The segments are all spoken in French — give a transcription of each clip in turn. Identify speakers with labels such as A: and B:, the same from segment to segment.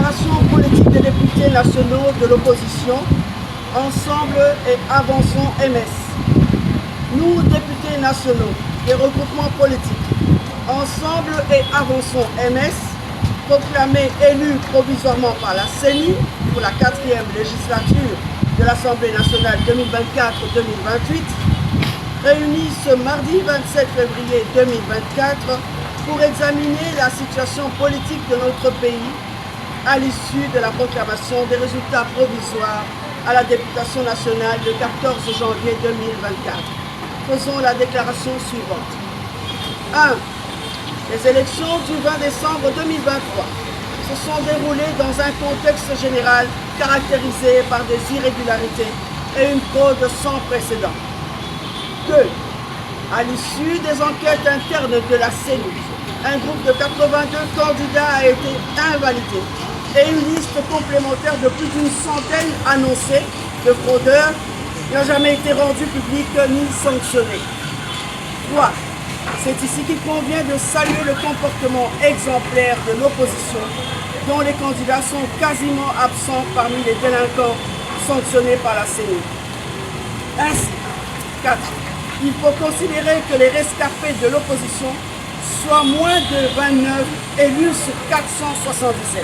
A: Confédération politique des députés nationaux de l'opposition, Ensemble et Avançons MS. Nous, députés nationaux des regroupements politiques, Ensemble et Avançons MS, proclamés élus provisoirement par la CENI pour la 4e législature de l'Assemblée nationale 2024-2028, réunis ce mardi 27 février 2024 pour examiner la situation politique de notre pays à l'issue de la proclamation des résultats provisoires à la députation nationale le 14 janvier 2024. Faisons la déclaration suivante. 1. Les élections du 20 décembre 2023 se sont déroulées dans un contexte général caractérisé par des irrégularités et une fraude sans précédent. 2. À l'issue des enquêtes internes de la CENI, un groupe de 82 candidats a été invalidé et une liste complémentaire de plus d'une centaine annoncée de fraudeurs n'a jamais été rendue publique ni sanctionnée. 3. C'est ici qu'il convient de saluer le comportement exemplaire de l'opposition, dont les candidats sont quasiment absents parmi les délinquants sanctionnés par la CENI. Ainsi, 4. Il faut considérer que les rescapés de l'opposition, soit moins de 29 élus sur 477,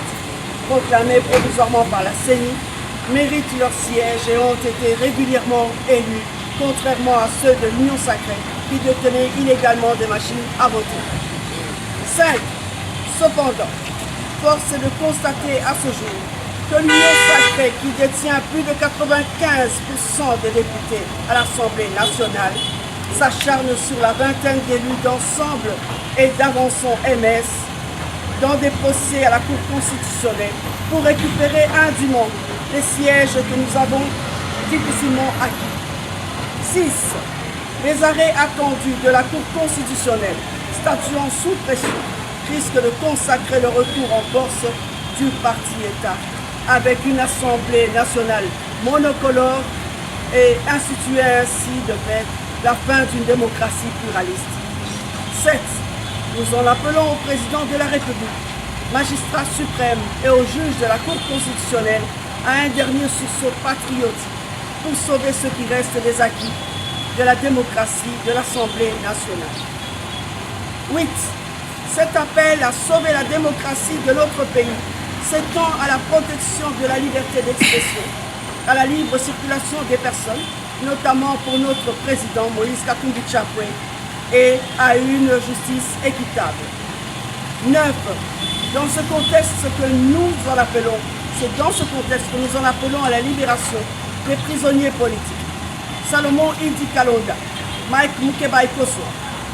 A: proclamés provisoirement par la CENI, méritent leur siège et ont été régulièrement élus, contrairement à ceux de l'Union Sacrée qui détenaient illégalement des machines à voter. 5. Cependant, force est de constater à ce jour que l'Union Sacrée, qui détient plus de 95% des députés à l'Assemblée nationale, s'acharne sur la vingtaine d'élus d'Ensemble et d'Avançons MS dans des procès à la Cour constitutionnelle pour récupérer indûment les sièges que nous avons difficilement acquis. 6. Les arrêts attendus de la Cour constitutionnelle, statuant sous pression, risquent de consacrer le retour en force du parti-État avec une Assemblée nationale monocolore et instituer ainsi de fait la fin d'une démocratie pluraliste. 7. Nous en appelons au président de la République, magistrat suprême et au juge de la Cour constitutionnelle à un dernier sursaut patriotique pour sauver ce qui reste des acquis de la démocratie de l'Assemblée nationale. 8. Cet appel à sauver la démocratie de notre pays s'étend à la protection de la liberté d'expression, à la libre circulation des personnes, notamment pour notre président Moïse Katumbi Chapwe, et à une justice équitable. 9. Dans ce contexte que nous en appelons, c'est dans ce contexte que nous en appelons à la libération des prisonniers politiques. Salomon Idi Kalonda, Mike Mukebai Koso,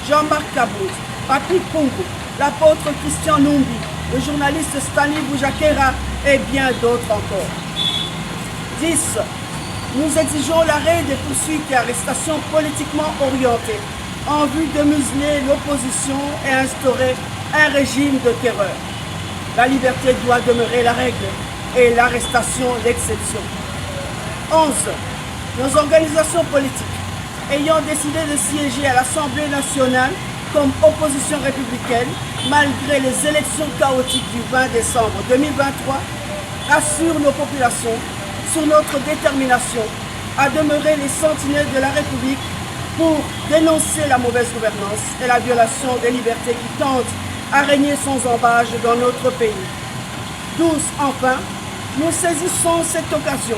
A: Jean-Marc Kabouz, Patrick Pongo, l'apôtre Christian Numbi, le journaliste Stanley Boujakera et bien d'autres encore. 10. Nous exigeons l'arrêt des poursuites et arrestations politiquement orientées en vue de museler l'opposition et instaurer un régime de terreur. La liberté doit demeurer la règle et l'arrestation l'exception. 11. Nos organisations politiques, ayant décidé de siéger à l'Assemblée nationale comme opposition républicaine, malgré les élections chaotiques du 20 décembre 2023, rassurent nos populations sur notre détermination à demeurer les sentinelles de la République pour dénoncer la mauvaise gouvernance et la violation des libertés qui tentent à régner sans embâche dans notre pays. 12. Enfin, nous saisissons cette occasion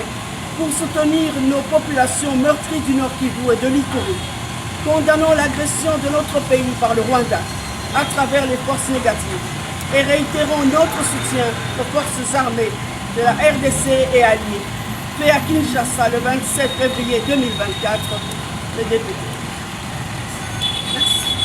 A: pour soutenir nos populations meurtries du Nord Kivu et de l'Ituri. Condamnons l'agression de notre pays par le Rwanda à travers les forces négatives et réitérons notre soutien aux forces armées de la RDC et alliées, fait à Kinshasa le 27 février 2024, les députés. Merci.